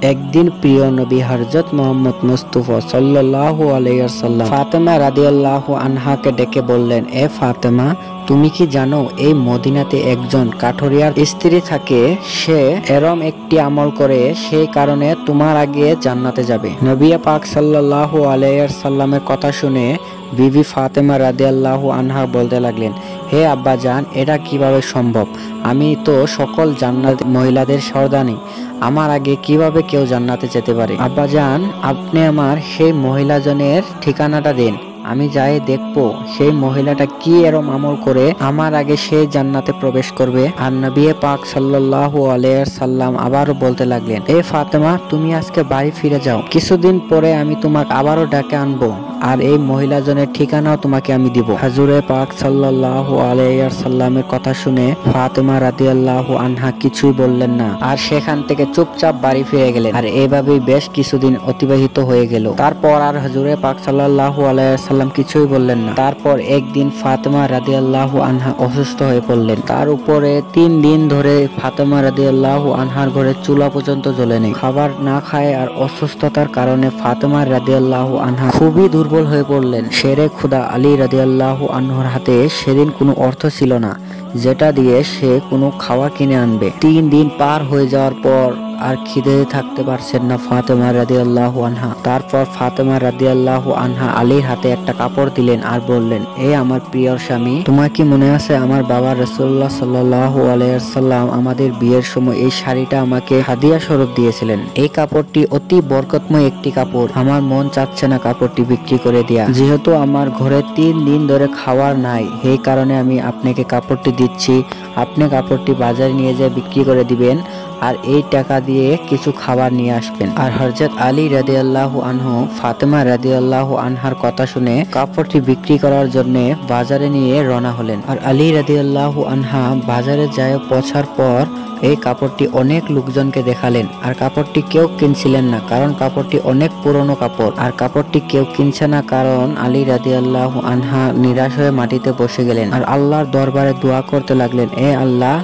একদিন প্রিয় নবী হযরত মুহাম্মদ মুস্তাফা সাল্লাল্লাহু আলাইহি ওয়াসাল্লাম ফাতেমা রাদিয়াল্লাহু আনহাকে ডেকে বললেন, এ ফাতেমা, তুমি কি জানো এই মদিনাতে একজন কাঠুরিয়ার স্ত্রী থাকে, সে এরম একটি আমল করে সেই কারণে তোমার আগে জান্নাতে যাবে। নবী পাক সাল্লাল্লাহু আলাইহি ওয়াসাল্লামের কথা শুনে বিবি ফাতেমা রাদিয়াল্লাহু আনহা বলতে লাগলেন, হে আব্বাজান, এটা কিভাবে সম্ভব? আমি তো সকল জান্নাত মহিলাদের সর্দানি, আমার আগে কিভাবে কেউ জান্নাতে যেতে পারে? আব্বাজান, আপনি আমার সেই মহিলাজনের ঠিকানাটা দিন, আমি যাই দেখবো সেই মহিলাটা কি এরম আমল করে আমার আগে সেই জান্নাতে প্রবেশ করবে। আর নবী পাক সাল্লাল্লাহু আলাইহি সাল্লাম আবারও বলতে লাগলেন, এ ফাতেমা, তুমি আজকে বাড়ি ফিরে যাও, কিছুদিন পরে আমি তোমাকে আবারও ডাকে আনবো আর এই মহিলাজনের ঠিকানাও তোমাকে আমি দিব। হুজুরে পাক সাল্লাল্লাহু আলাইহি সাল্লামের কথা শুনে ফাতেমা রাদিয়াল্লাহু আনহা কিছুই বললেন না আর সেখান থেকে চুপচাপ বাড়ি ফিরে গেলেন। আর এভাবেই বেশ কিছুদিন অতিবাহিত হয়ে গেল। তারপর আর হুজুরে পাক সাল্লাল্লাহু আলাইহি সাল্লাম কিছুই বললেন না। তারপর একদিন ফাতেমা রাদিয়াল্লাহু আনহা অসুস্থ হয়ে পড়লেন। তার উপরে 3 দিন ধরে ফাতেমা রাদিয়াল্লাহু আনহার ঘরে চুলা পর্যন্ত জ্বলে নেই। খাবার না খায় আর অসুস্থতার কারণে ফাতেমা রাদিয়াল্লাহু আনহা খুবই দুর্বল হয়ে পড়লেন। শেরে খুদা আলী রাদিয়াল্লাহু আনহুর হাতে সেদিন কোনো অর্থ ছিল না যেটা দিয়ে সে কোনো খাওয়া কিনে আনবে। 3 দিন পার হয়ে যাওয়ার পর আর খিদে থাকতে পারছেন না ফাতেমা রাদিয়াল্লাহু আনহা। তারপর ফাতেমা রাদিয়াল্লাহু আনহা আলীর হাতে একটা কাপড় দিলেন আর বললেন, এ আমার প্রিয় স্বামী, তোমার কি মনে আছে আমার বাবা রাসূলুল্লাহ সাল্লাল্লাহু আলাইহি ওয়াসাল্লাম আমাদের বিয়ের সময় এই শাড়িটা আমাকে হাদিয়া স্বরূপ দিয়েছিলেন? এই কাপড়টি অতি বরকতময় একটি কাপড়, আমার মন চাচ্ছে না কাপড়টি বিক্রি করে দেয়া। যেহেতু আমার ঘরে 3 দিন ধরে খাওয়ার নাই, এই কারণে আমি আপনাকে কাপড়টি দিচ্ছি। আপনি কাপড়টি বাজারে নিয়ে যেয়ে বিক্রি করে দিবেন আর এই টাকা দিয়ে কিছু খাবার নিয়ে আসবেন। আর হযরত আলী রাদিয়াল্লাহু আনহু ফাতেমা রাদিয়াল্লাহু আনহার কথা শুনে কাপড়টি বিক্রি করার জন্য বাজারে নিয়ে রওনা হলেন। আর আলী রাদিয়াল্লাহু আনহা বাজারে যায় পৌঁছার পর এই কাপড়টি অনেক লোকজনকে দেখালেন। আর কাপড়টি কেউ কিনছিলেন না, কারণ কাপড়টি অনেক পুরনো কাপড়। আর কাপড়টি কেউ কিনছে না কারণ আলী রাদিয়াল্লাহু আনহা নিরাশ হয়ে মাটিতে বসে গেলেন আর আল্লাহর দরবারে দোয়া করতে লাগলেন, এ আল্লাহ,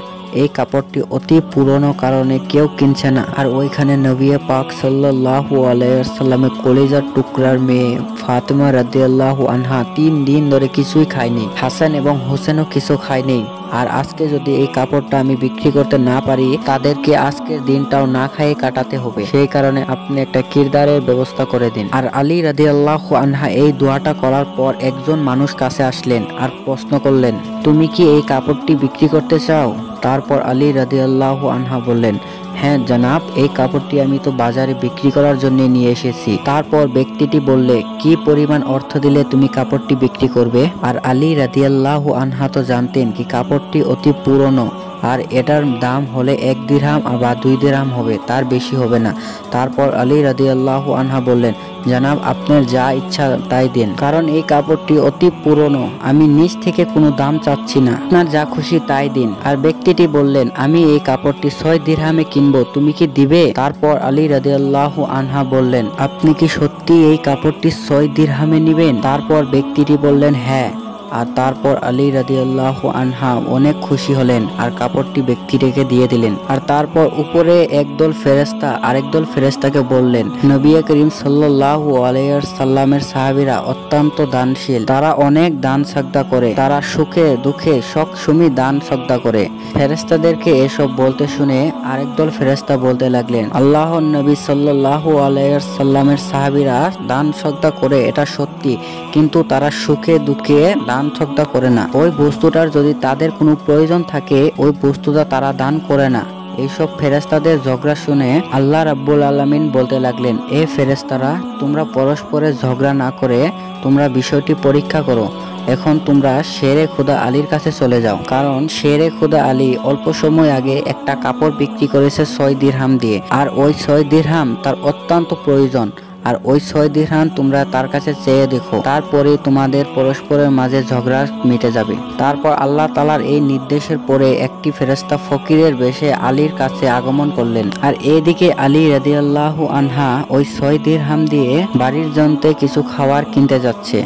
এই কাপড়টি অতি পুরনো কারণে কেউ কিনছে না। আর ওইখানে নবী পাক সাল্লাল্লাহু আলাইহি ওয়াসাল্লামের কলিজার টুকরার মেয়ে ফাতেমা রাদিয়াল্লাহু আনহা 3 দিন ধরে কিছুই খায়নি। হাসান এবং হোসেনও কিছু খায়নি। আর আজকে যদি এই কাপড়টা আমি বিক্রি করতে না পারি, তাদেরকে আজকের দিনটাও না খেয়ে কাটাতে হবে। সেই কারণে আপনি একটা কিরদারের ব্যবস্থা করে দিন। আর আলী রাদিয়াল্লাহু আনহা এই দোয়াটা করার পর একজন মানুষ কাছে আসলেন আর প্রশ্ন করলেন, তুমি কি এই কাপড়টি বিক্রি করতে চাও? তারপর আলী রাদিয়াল্লাহু আনহা বললেন, হ্যাঁ জনাব, এই কাপড়টি আমি তো বাজারে বিক্রি করার জন্য নিয়ে এসেছি। তারপর ব্যক্তিটি বললে, কি পরিমাণ অর্থ দিলে তুমি কাপড়টি বিক্রি করবে? আর আলী রাদিয়াল্লাহু আনহা তো জানতেন কি কাপড়টি অতি পুরনো আর এটার দাম হলে 1 দিরহাম বা 2 দিরহাম হবে, তার বেশি হবে না। তারপর আলী রাদিয়াল্লাহু আনহা বললেন, জনাব, আপনার যা ইচ্ছা তাই দেন, কারণ এই কাপড়টি অতি পুরনো, আমি নিজ থেকে কোনো দাম চাচ্ছি না, আপনার যা খুশি তাই দিন। আর ব্যক্তিটি বললেন, আমি এই কাপড়টি 6 দিরহামে কিনবো, তুমি কি দিবে? তারপর আলী রাদিয়াল্লাহু আনহা বললেন, আপনি কি সত্যি এই কাপড়টি 6 দিরহামে নেবেন? তারপর ব্যক্তিটি বললেন, হ্যাঁ। আর তারপর আলী রাদিয়াল্লাহু আনহা অনেক খুশি হলেন আর কাপড়টি ব্যক্তিটিকে দিয়ে দিলেন। আর তারপর উপরে একদল ফেরেশতা আরেক দল ফেরেশতাকে বললেন, নবী করিম সাল্লাল্লাহু আলাইহি ওয়াসাল্লামের সাহাবীরা অত্যন্ত দানশীল, তারা অনেক দান সাদকা করে, তারা সুখে দুঃখে সব সময় দান সাদকা করে। ফেরেশতাদেরকে এসব বলতে শুনে আরেক দল ফেরেশতা বলতে লাগলেন, আল্লাহর নবী সাল্লাল্লাহু আলাইহি ওয়াসাল্লামের সাহাবীরা দান সাদকা করে, এটা সত্যি, কিন্তু তারা সুখে দুঃখে দান সাদকা করে না। ওই বস্তুটার যদি তাদের কোনো প্রয়োজন থাকে, ওই বস্তুটা তারা দান করে না। এইসব ফেরেশতাদের ঝগড়া শুনে আল্লাহ রাব্বুল আলামিন বলতে লাগলেন, এ ফেরেশতারা, তোমরা পরস্পরের ঝগড়া না করে তোমরা বিষয়টি পরীক্ষা করো। এখন তোমরা শেরে খুদা আলীর কাছে চলে যাও, কারণ শেরে খুদা আলী অল্প সময় আগে একটা কাপড় বিক্রি করেছে 6 দিরহাম দিয়ে, আর ওই 6 দিরহাম তার অত্যন্ত প্রয়োজন। আর ওই 6 দিরহাম তোমরা তার কাছে চেয়ে দেখো, তারপরে তোমাদের পরস্পরের মাঝে ঝগড়া মিটে যাবে। তারপর আল্লাহ তাআলার এই নির্দেশের পরে একটি ফেরেশতা ফকিরের বেশে আলীর কাছে আগমন করলেন। আর এদিকে আলী রাদিয়াল্লাহু আনহা ওই 6 দিরহাম দিয়ে বাড়ির জন্য কিছু খাবার কিনতে যাচ্ছে।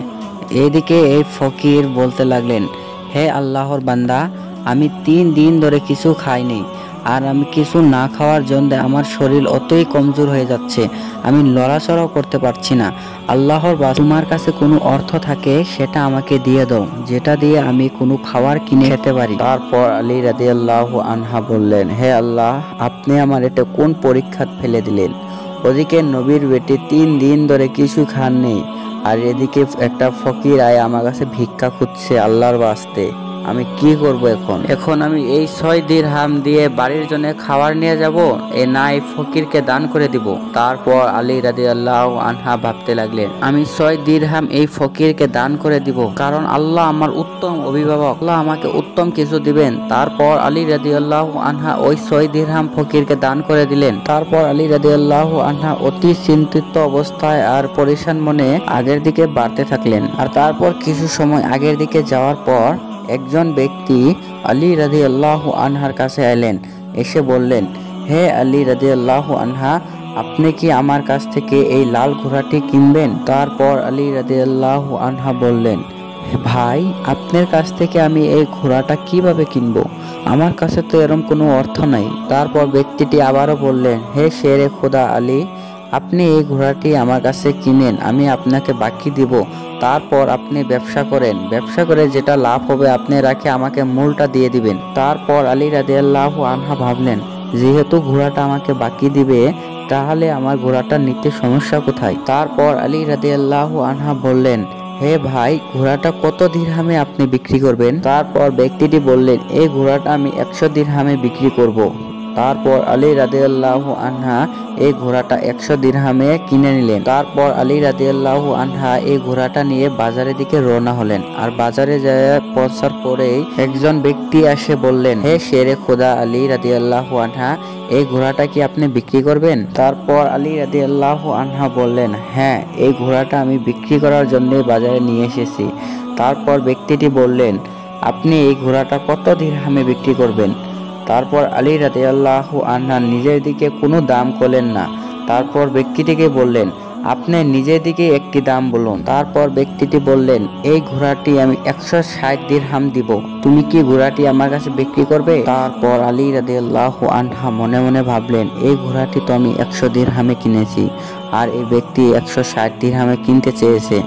এদিকে এই ফকির বলতে লাগলেন, হে আল্লাহর বান্দা, আমি 3 দিন ধরে কিছু খাইনি, আর আমি কিছু না খাওয়ার জন্য আমার শরীর অতই কমজোর হয়ে যাচ্ছে, আমি লড়াচড়াও করতে পারছি না। আল্লাহর তোমার কাছে কোনো অর্থ থাকে সেটা আমাকে দিয়ে দাও, যেটা দিয়ে আমি কোনো খাবার কিনে খেতে পারি। তারপর আলী রাদিয়াল্লাহু আনহা বললেন, হে আল্লাহ, আপনি আমার এটা কোন পরীক্ষাত ফেলে দিলেন। ওদিকে নবীর বেটি 3 দিন ধরে কিছু খাননি, আর এদিকে একটা ফকির আয় আমার কাছে ভিক্ষা খুঁজছে আল্লাহর ওয়াস্তে। আমি কি করব এখন আমি এই 6 দিরহাম দিয়ে বাড়ির জন্য খাবার নিয়ে যাব, না এই ফকিরকে দান করে দিব। তারপর আলী রাদিয়াল্লাহু আনহা ভাবতে লাগলেন, আমি 6 দিরহাম এই ফকিরকে দান করে দিব, কারণ আল্লাহ আমার উত্তম অভিভাবক, আল্লাহ আমাকে উত্তম কিছু দিবেন। তারপর আলী রাদিয়াল্লাহু আনহা ওই 6 দিরহাম ফকিরকে দান করে দিলেন। তারপর আলী রাদিয়াল্লাহু আনহা অতি চিন্তিত অবস্থায় আর পরেশান মনে আগের দিকে বাড়তে থাকলেন। আর তারপর কিছু সময় আগের দিকে যাওয়ার পর একজন ব্যক্তি আলী রাদিয়াল্লাহু আনহার কাছে এলেন, এসে বললেন, হে আলী রাদিয়াল্লাহু আনহা, আপনি কি আমার কাছ থেকে এই লাল ঘোড়াটি কিনবেন? তারপর আলী রাদিয়াল্লাহু আনহা বললেন, ভাই, আপনার কাছ থেকে আমি এই ঘোড়াটা কিভাবে কিনবো? আমার কাছে তো এরকম কোনো অর্থ নাই। তারপর ব্যক্তিটি আবারও বললেন, হে শেরে খোদা আলী, আপনি এই ঘোড়াটি আমার কাছে কিনেন, আমি আপনাকে বাকি দিব। তারপর আপনি ব্যবসা করেন, ব্যবসা করে যেটা লাভ হবে আপনি রাখে আমাকে মূলটা দিয়ে দিবেন। তারপর আলী রাদিয়াল্লাহু আনহা ভাবলেন, যেহেতু ঘোড়াটা আমাকে বাকি দিবে, তাহলে আমার ঘোড়াটা নিতে সমস্যা কোথায়? তারপর আলী রাদিয়াল্লাহু আনহা বললেন, হে ভাই, ঘোড়াটা কত দিরহামে আপনি বিক্রি করবেন? তারপর ব্যক্তিটি বললেন, এই ঘোড়াটা আমি 100 দিরহামে বিক্রি করব। তারপর আলী রাদিয়াল্লাহু আনহা এই ঘোড়াটা 100 দিরহামে কিনে নিলেন। তারপর আলী রাদিয়াল্লাহু আনহা এই ঘোড়াটা নিয়ে বাজারের দিকে রওনা হলেন। আর বাজারে যায় পৌঁছার পরেই একজন ব্যক্তি এসে বললেন, হে শেরে খোদা আলী রাদিয়াল্লাহু আনহা, এই ঘোড়াটা কি আপনি বিক্রি করবেন? তারপর আলী রাদিয়াল্লাহু আনহা বললেন, হ্যাঁ, এই ঘোড়াটা আমি বিক্রি করার জন্য বাজারে নিয়ে এসেছি। তারপর ব্যক্তিটি বললেন, আপনি এই ঘোড়াটা কত দিরহামে বিক্রি করবেন? তারপর আলী রাদিয়াল্লাহু আনহা নিজের দিকে কোনো দাম করলেন না। তারপর ব্যক্তিটিকে বললেন, আপনি নিজের দিকে একটি দাম বলুন। তারপর ব্যক্তিটি বললেন, এই ঘোড়াটি আমি 160 দিরহাম দিব, তুমি কি ঘোড়াটি আমার কাছে বিক্রি করবে? তারপর আলী রাদিয়াল্লাহু আনহা মনে মনে ভাবলেন, এই ঘোড়াটি তো আমি 100 দিরহামে কিনেছি, আর এই ব্যক্তি 160 দিরহামে কিনতে চেয়েছে।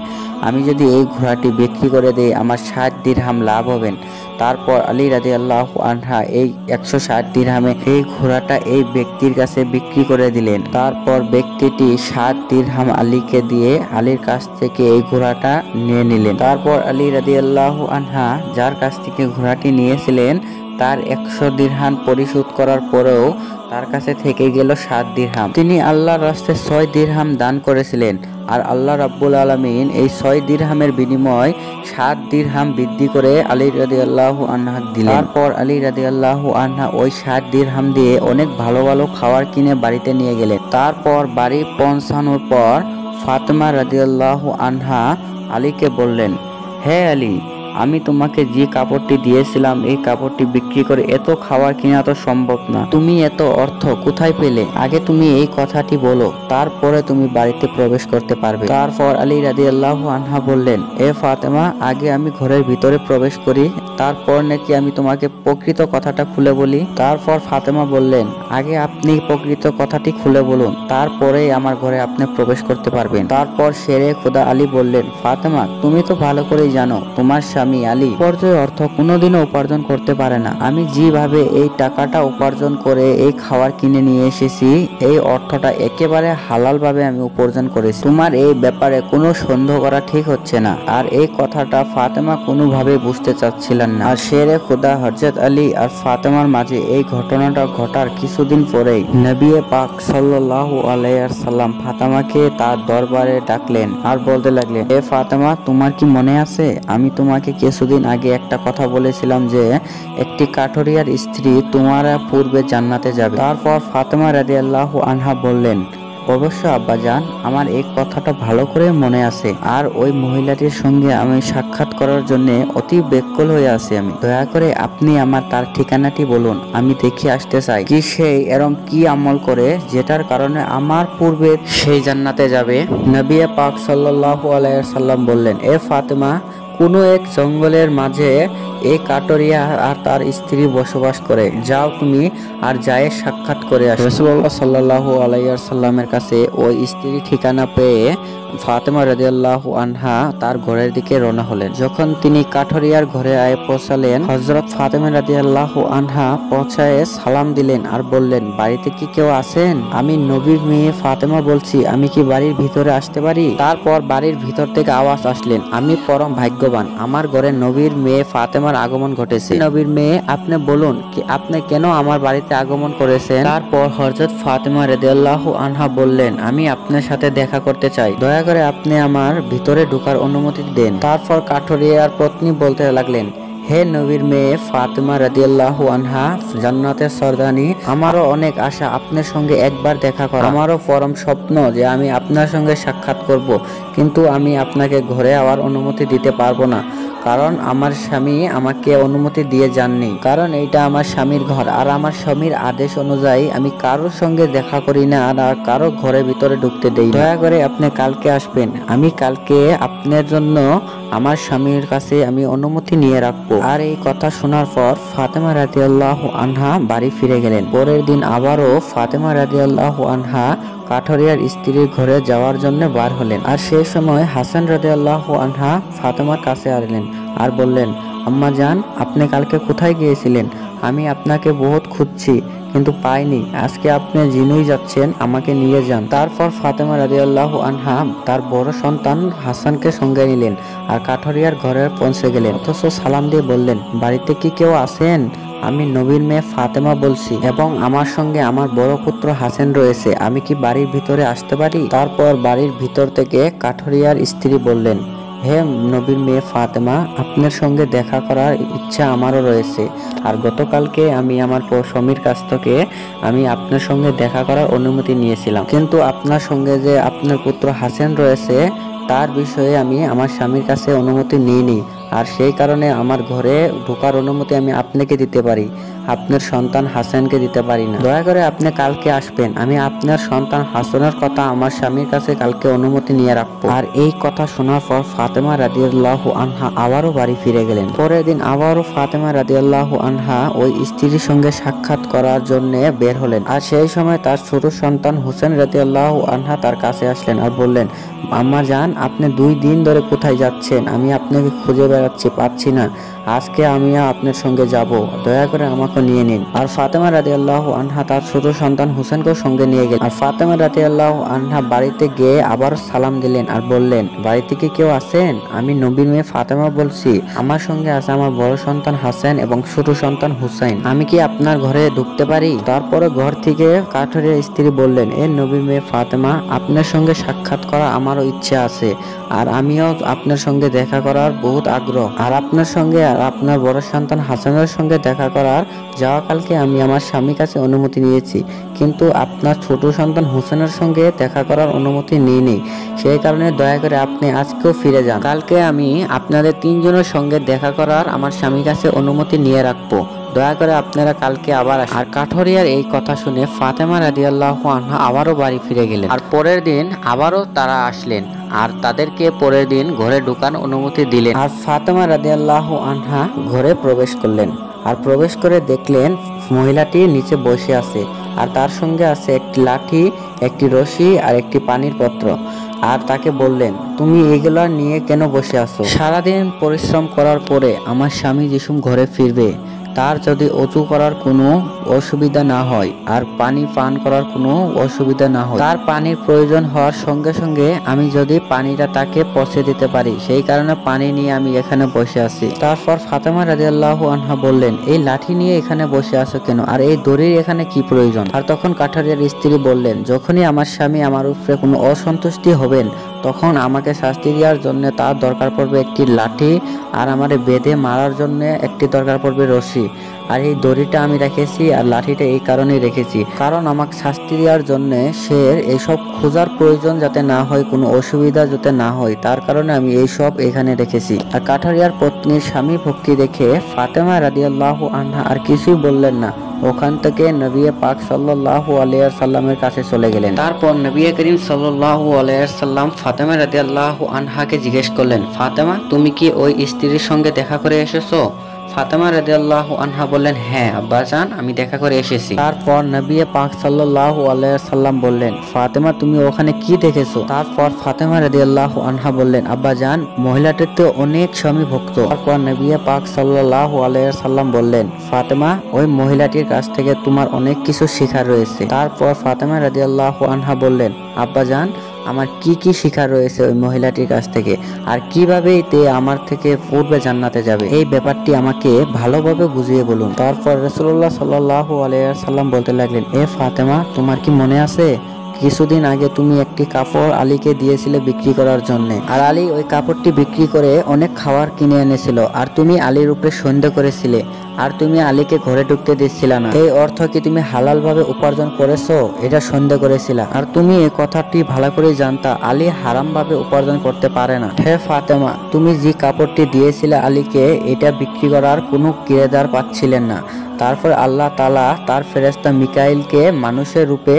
আমি যদি এই ঘোড়াটি বিক্রি করে দেই, আমার 60 দিরহাম লাভ হবেন। তারপর আলী রাদিয়াল্লাহু আনহা এই 160 দিরহামে এই ঘোড়াটা এই ব্যক্তির কাছে বিক্রি করে দিলেন। তারপর ব্যক্তিটি 7 দিরহাম আলীকে দিয়ে আলীর কাছ থেকে এই ঘোড়াটা নিয়ে নিলেন। তারপর আলী রাদিয়াল্লাহু আনহা যার কাছ থেকে ঘোড়াটি নিয়েছিলেন তার 100 দিরহাম পরিশোধ করার পরেও তার কাছে থেকে গেল 7 দিরহাম। তিনি আল্লাহর রাস্তায় 6 দিরহাম দান করেছিলেন, আর আল্লাহ রাব্বুল আলামিন এই 6 দিরহামের বিনিময় 7 দিরহাম বৃদ্ধি করে আলী রাদিয়াল্লাহু আনহা দিলেন। তারপর আলী রাদিয়াল্লাহু আনহা ওই 7 দিরহাম দিয়ে অনেক ভালো ভালো খাবার কিনে বাড়িতে নিয়ে গেলেন। তারপর বাড়ি পৌঁছানোর পর ফাতেমা রাদিয়াল্লাহু আনহা আলীকে বললেন, হে আলী, আমি তোমাকে যে কাপড়টি দিয়েছিলাম এই কাপড়টি বিক্রি করে এত খাবার কিনা তো সম্ভব না। তুমি এত অর্থ কোথায় পেলে? আগে তুমি এই কথাটি বলো, তারপরে তুমি বাড়িতে প্রবেশ করতে পারবে। তারপর আলী রাদিয়াল্লাহু আনহা বললেন, এ ফাতেমা, আগে আমি ঘরের ভিতরে প্রবেশ করি, তারপর নাকি আমি তোমাকে প্রকৃত কথাটা খুলে বলি। তারপর ফাতেমা বললেন, আগে আপনি প্রকৃত কথাটি খুলে বলুন, তারপরেই আমার ঘরে আপনি প্রবেশ করতে পারবেন। তারপর শেরে খোদা আলী বললেন, ফাতেমা, তুমি তো ভালো করেই জানো তোমার স্বামী আলী পর্যায়ে অর্থ কোনোদিনও উপার্জন করতে পারে না। আমি যেভাবে এই টাকাটা উপার্জন করে এই খাবার কিনে নিয়ে এসেছি, এই অর্থটা একেবারে হালাল ভাবে আমি উপার্জন করেছি। তোমার এই ব্যাপারে কোনো সন্দেহ করা ঠিক হচ্ছে না। আর এই কথাটা ফাতেমা কোনোভাবে বুঝতে চাচ্ছিলেন না। আর শেরে খোদা হযরত আলী আর ফাতেমার মাঝে এই ঘটনাটা ঘটার কিছুদিন পরেই নবী পাক সাল্লাল্লাহু আলাইহি ওয়াসাল্লাম ফাতেমাকে তার দরবারে ডাকলেন আর বলতে লাগলেন, হে ফাতেমা, তোমার কি মনে আছে আমি তোমাকে কিছুদিন আগে একটা কথা বলেছিলাম যে একটি কাঠুরিয়ার স্ত্রী তোমার পূর্বে জান্নাতে যাবে? তারপর ফাতেমা রাদিয়াল্লাহু আনহা বললেন, অবশ্য আব্বাজান, আমার এই কথাটা ভালো করে মনে আছে, আর ওই মহিলাটির সঙ্গে আমি সাক্ষাৎ করার জন্য অতি ব্যাকুল হয়ে আছি। আমি দয়া করে আপনি আমার তার ঠিকানাটি বলুন, আমি দেখে আসতে চাই কি সেই এরম কি আমল করে যেটার কারণে আমার পূর্বে সেই জান্নাতে যাবে। নবী পাক সাল্লাল্লাহু আলাইহি ওয়াসাল্লাম বললেন, এ ফাতেমা, কোনো এক জঙ্গলের মাঝে এই কাঠরিয়া আর তার স্ত্রী বসবাস করে, যাও তুমি আর জায়ের সাক্ষাৎ করে আসো। রাসূলুল্লাহ সাল্লাল্লাহু আলাইহি ওয়াসাল্লামের কাছে ওই স্ত্রী ঠিকানা পেয়ে ফাতেমা রাদিয়াল্লাহু আনহা তার ঘরের দিকে রওনা হলেন। যখন তিনি কাঠরিয়ার ঘরে পৌঁছালেন, হযরত ফাতেমা রাদিয়াল্লাহু আনহা পৌঁছায় সালাম দিলেন আর বললেন, বাড়িতে কি কেউ আছেন? আমি নবীর মেয়ে ফাতেমা বলছি, আমি কি বাড়ির ভিতরে আসতে পারি? তারপর বাড়ির ভিতর থেকে আওয়াজ আসলেন, আমি পরম ভাগ্যবান, আমার ঘরে নবীর মেয়ে ফাতেমার আগমন ঘটেছে। নবীর মেয়ে, আপনি বলুন কি আপনি কেন আমার বাড়িতে আগমন করেছেন? তারপর হযরত ফাতেমা রাদিয়াল্লাহু আনহা বললেন, আমি আপনার সাথে দেখা করতে চাই, দয়া করে আপনি আমার ভিতরে ঢোকার অনুমতি দেন। তারপর কাঠরিয়ার পত্নী বলতে লাগলেন, হে নবীর মেয়ে ফাতেমা রাদিয়াল্লাহু আনহা, জান্নাতের সর্দানি, আমারও অনেক আশা আপনার সঙ্গে একবার দেখা করা, আমারও পরম স্বপ্ন যে আমি আপনার সঙ্গে সাক্ষাৎ করব, কিন্তু আমি আপনাকে ঘরে যাওয়ার অনুমতি দিতে পারবো না, কারণ আমার স্বামী আমাকে অনুমতি দিয়ে যাননি, কারণ এইটা আমার স্বামীর ঘর আর আমার স্বামীর আদেশ অনুযায়ী আমি কারোর সঙ্গে দেখা করি না আর কারো ঘরের ভিতরে ঢুকতে দেই না। দয়া করে আপনি কালকে আসবেন, আমি কালকে আপনার জন্য আমার স্বামীর কাছে আমি অনুমতি নিয়ে রাখবো। আর এই কথা শোনার পর ফাতেমা রাদিয়াল্লাহু আনহা বাড়ি ফিরে গেলেন। পরের দিন আবারও ফাতেমা রাদিয়াল্লাহু আনহা কাঠরিয়ার স্ত্রীর ঘরে যাওয়ার জন্য বার হলেন। আর সেই সময় হাসান রাদিয়াল্লাহু আনহা ফাতেমার কাছে আসলেন আর বললেন, আম্মা জান, আপনি কালকে কোথায় গিয়েছিলেন? আমি আপনাকে বহুত খুঁজছি কিন্তু পাইনি, আজকে আপনি জিনুই যাচ্ছেন, আমাকে নিয়ে যান। তারপর ফাতেমা রাদিয়াল্লাহু আনহা তার বড় সন্তান হাসানকে সঙ্গে নিলেন আর কাঠরিয়ার ঘরে পৌঁছে গেলেন, অথচ সালাম দিয়ে বললেন, বাড়িতে কি কেউ আছেন? আমি নবীর মেয়ে ফাতেমা বলছি এবং আমার সঙ্গে আমার বড় পুত্র হাসান রয়েছে, আমি কি বাড়ির ভিতরে আসতে পারি? তারপর বাড়ির ভিতর থেকে কাঠরিয়ার স্ত্রী বললেন, হে নবীর মেয়ে ফাতেমা, আপনার সঙ্গে দেখা করার ইচ্ছা আমারও রয়েছে, আর গতকালকে আমি আমার স্বামীর কাছ থেকে আমি আপনার সঙ্গে দেখা করার অনুমতি নিয়েছিলাম, কিন্তু আপনার সঙ্গে যে আপনার পুত্র হাসান রয়েছে তার বিষয়ে আমি আমার স্বামীর কাছে অনুমতি নিইনি, আর সেই কারণে আমার ঘরে ঢোকার অনুমতি আমি আপনাকে দিতে পারি, আপনার সন্তান হাসানকে দিতে পারি না। দয়া করে আপনি কালকে আসবেন, আমি আপনার সন্তান হাসানের কথা আমার স্বামীর কাছে কালকে অনুমতি নিয়ে রাখবো। আর এই কথা শোনার পর ফাতেমা রাদিয়াল্লাহু আনহা আবারও বাড়ি ফিরে গেলেন। পরের দিন আবারও ফাতেমা রাদিয়াল্লাহু আনহা ওই স্ত্রীর সঙ্গে সাক্ষাৎ করার জন্য বের হলেন। আর সেই সময় তার ছোট সন্তান হোসেন রাদিয়াল্লাহু আনহা তার কাছে আসলেন আর বললেন, আম্মা জান, আপনি 2 দিন ধরে কোথায় যাচ্ছেন? আমি আপনাকে খুঁজে বেড়াচ্ছি, পাচ্ছি না, আজকে আমিও আপনার সঙ্গে যাব, দয়া করে আমাকে নিয়ে নিন। আর ফাতেমা রাদিয়াল্লাহু আনহা তার ছোট সন্তান হোসেনকেও সঙ্গে নিয়ে গেলেন। আর ফাতেমা রাদিয়াল্লাহু আনহা বাড়িতে গিয়ে আবার সালাম দিলেন আর বললেন, বাড়িতে কি কেউ আছেন? আমি নবীর মেয়ে ফাতেমা বলছি, আমার সঙ্গে আছে আমার বড় সন্তান হাসান এবং ছোট সন্তান হুসাইন, আমি কি আপনার ঘরে ঢুকতে পারি? তারপরে ঘর থেকে কাঠরিয়ার স্ত্রী বললেন, এ নবীর মেয়ে ফাতেমা, আপনার সঙ্গে সাক্ষাৎ করা আমারও ইচ্ছা আছে, আর আমিও আপনার সঙ্গে দেখা করার বহুত আগ্রহ, আর আপনার সঙ্গে আর আপনার বড় সন্তান হাসানের সঙ্গে দেখা করার যাওয়া কালকে আমি আমার স্বামীর কাছে অনুমতি নিয়েছি, কিন্তু আপনার ছোট সন্তান হোসেনের সঙ্গে দেখা করার অনুমতি নিইনি, সেই কারণে দয়া করে আপনি আজকেও ফিরে যান, কালকে আমি আপনাদের 3 জনের সঙ্গে দেখা করার আমার স্বামীর কাছে অনুমতি নিয়ে রাখবো, দয়া করে আপনারা কালকে আবার আসেন। আর কাঠরিয়ার এই কথা শুনে ফাতেমা রাদিয়াল্লাহু আনহা আবারও বাড়ি ফিরে গেলেন। আর পরের দিন আবারও তারা আসলেন আর তাদেরকে পরের দিন ঘরে ঢোকার অনুমতি দিলেন। আর ফাতেমা রাদিয়াল্লাহু আনহা ঘরে প্রবেশ করলেন আর প্রবেশ করে দেখলেন মহিলাটি নিচে বসে আছে আর তার সঙ্গে আছে একটি লাঠি, একটি রশি আর একটি পানির পাত্র। আর তাকে বললেন, তুমি এগুলা নিয়ে কেন বসে আছো? সারাদিন পরিশ্রম করার পরে আমার স্বামী যিসুম ঘরে ফিরবে, তার যদি অজু করার কোনো অসুবিধা না হয় আর পানি পান করার কোনো অসুবিধা না হয়, তার পানির প্রয়োজন হওয়ার সঙ্গে সঙ্গে আমি যদি পানিটা তাকে পৌঁছে দিতে পারি, সেই কারণে পানি নিয়ে আমি এখানে বসে আছি। তারপর ফাতেমা রাদিয়াল্লাহু আনহা বললেন, এই লাঠি নিয়ে এখানে বসে আছো কেন, আর এই দড়ির এখানে কি প্রয়োজন? আর তখন কাঠরিয়ার স্ত্রী বললেন, যখনই আমার স্বামী আমার উপরে কোনো অসন্তুষ্টি হবেন তখন আমাকে শাস্তি দেওয়ার জন্য তার দরকার পড়বে একটি লাঠি, আর আমারে বেঁধে মারার জন্য একটি দরকার পড়বে রশি, আর এই দড়িটা আমি রেখেছি আর লাঠিটা এই কারণেই রেখেছি, কারণ আমাকে শাস্তি দেওয়ার জন্য সে এইসব খোঁজার প্রয়োজন যাতে না হয়, কোনো অসুবিধা যাতে না হয়, তার কারণে আমি এইসব এখানে রেখেছি। আর কাঠরিয়ার পত্নীর স্বামী ভক্তি দেখে ফাতেমা রাদিয়াল্লাহু আনহা আর কিছুই বললেন না, ওখান থেকে নবী পাক সাল্লাল্লাহু আলাইহি ওয়াসাল্লামের কাছে চলে গেলেন। তারপর নবী করিম সাল্লাল্লাহু আলাইহি ওয়াসাল্লাম ফাতেমা রাদিয়াল্লাহু আনহাকে জিজ্ঞেস করলেন, ফাতেমা, তুমি কি ওই স্ত্রীর সঙ্গে দেখা করে এসেছো? ফাতেমা রাদিয়াল্লাহু আনহা বললেন, হ্যাঁ আব্বাজান, আমি দেখা করে এসেছি। তারপর নবী পাক সাল্লাল্লাহু আলাইহি সাল্লাম বললেন, ফাতেমা তুমি ওখানে কি দেখেছো? তারপর ফাতেমা রাদিয়াল্লাহু আনহা বললেন, আব্বাজান মহিলাটির তো অনেক স্বামী ভক্ত। তারপর নবী পাক সাল্লাল্লাহু আলাইহি সাল্লাম বললেন, ফাতেমা ওই মহিলাটির কাছ থেকে তোমার অনেক কিছু শেখার রয়েছে। তারপর ফাতেমা রাদিয়াল্লাহু আনহা বললেন, আব্বাজান আমার কি কি শিক্ষা রয়েছে ওই মহিলাটির কাছ থেকে, আর কিভাবে তে আমার থেকে পূর্বে জান্নাতে যাবে, এই ব্যাপারটি আমাকে ভালোভাবে বুঝিয়ে বলুন। তারপর রাসূলুল্লাহ সাল্লাল্লাহু আলাইহি সাল্লাম বলতে লাগলেন, এ ফাতেমা তোমার কি মনে আছে কিছুদিন আগে তুমি একটি কাপড় আলীকে দিয়েছিলে বিক্রি করার জন্য, আর আলী ওই কাপড়টি বিক্রি করে অনেক খাবার কিনে এনেছিল, আর তুমি আলীর উপরে সন্দেহ করেছিলে, আর তুমি আলীকে ঘরে ঢুকতে দিচ্ছিল না। এই অর্থ কি তুমি হালাল ভাবে উপার্জন করেছো এটা সন্দেহ করেছিলা, আর তুমি এই কথাটি ভালো করে জানতা আলী হারাম ভাবে উপার্জন করতে পারে না। হে ফাতেমা তুমি যে কাপড়টি দিয়েছিলে আলীকে, এটা বিক্রি করার কোনো কিরেদার পাচ্ছিলেন না। তারপর আল্লাহ তাআলা তার ফেরেশতা মিকাইলকে মানুষের রূপে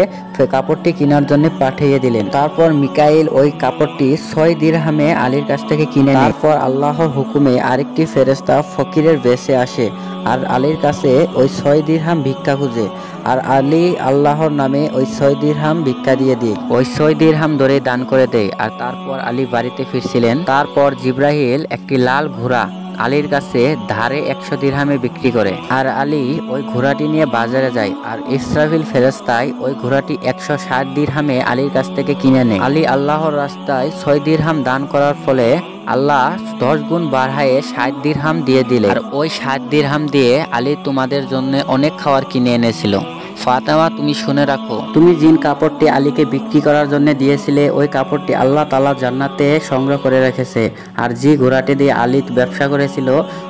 কাপড়টি কেনার জন্য পাঠিয়ে দিলেন। তারপর মিকাইল ওই কাপড়টি 6 দিরহামে আলীর কাছ থেকে কিনে নেয়। তারপর আল্লাহর হুকুমে আরেকটি ফেরেশতা ফকিরের বেশে আসে আর আলীর কাছে ওই 6 দিরহাম ভিক্ষা খুঁজে, আর আলী আল্লাহর নামে ওই 6 দিরহাম ভিক্ষা দিয়ে দিয়ে ওই 6 দিরহাম ধরে দান করে দেয়। আর তারপর আলী বাড়িতে ফিরছিলেন, তারপর জিব্রাহিল একটি লাল ঘোড়া আলীর কাছে ধারে 100 দিরহামে বিক্রি করে, আর আলী ওই ঘোড়াটি নিয়ে বাজারে যায়, আর ইসরাফিল ফেরেশতায় ওই ঘোড়াটি 160 দিরহামে আলীর কাছ থেকে কিনে নেয়। আলী আল্লাহর রাস্তায় 6 দিরহাম দান করার ফলে আল্লাহ 10 গুণ বাড়ায়ে 60 দিরহাম দিয়ে দিলেন, আর ওই 60 দিরহাম দিয়ে আলী তোমাদের জন্য অনেক খাবার কিনে এনেছিল। ফাতেমা তুমি শুনে রাখো, তুমি জিন কাপড়টি আলীকে বিক্রি করার জন্য দিয়েছিলে ওই কাপড়টি আল্লাহ তাআলা জান্নাতে সংগ্রহ করে রেখেছে, আর যে ঘোড়াটি দিয়ে আলী ব্যবসা করেছিল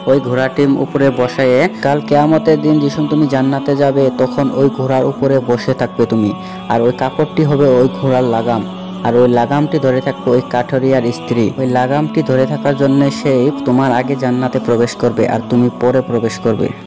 ওই ঘোড়াটির উপরে বসায়ে কাল কিয়ামতের দিন যখন তুমি জান্নাতে যাবে তখন ওই ঘোড়ার উপরে বসে থাকবে তুমি, আর ওই কাপড়টি হবে ওই ঘোড়ার লাগাম, আর ওই লাগামটি ধরে থাকবে ওই কাঠরিয়ার স্ত্রী। ওই লাগামটি ধরে থাকার জন্য সেই তোমার আগে জান্নাতে প্রবেশ করবে আর তুমি পরে প্রবেশ করবে।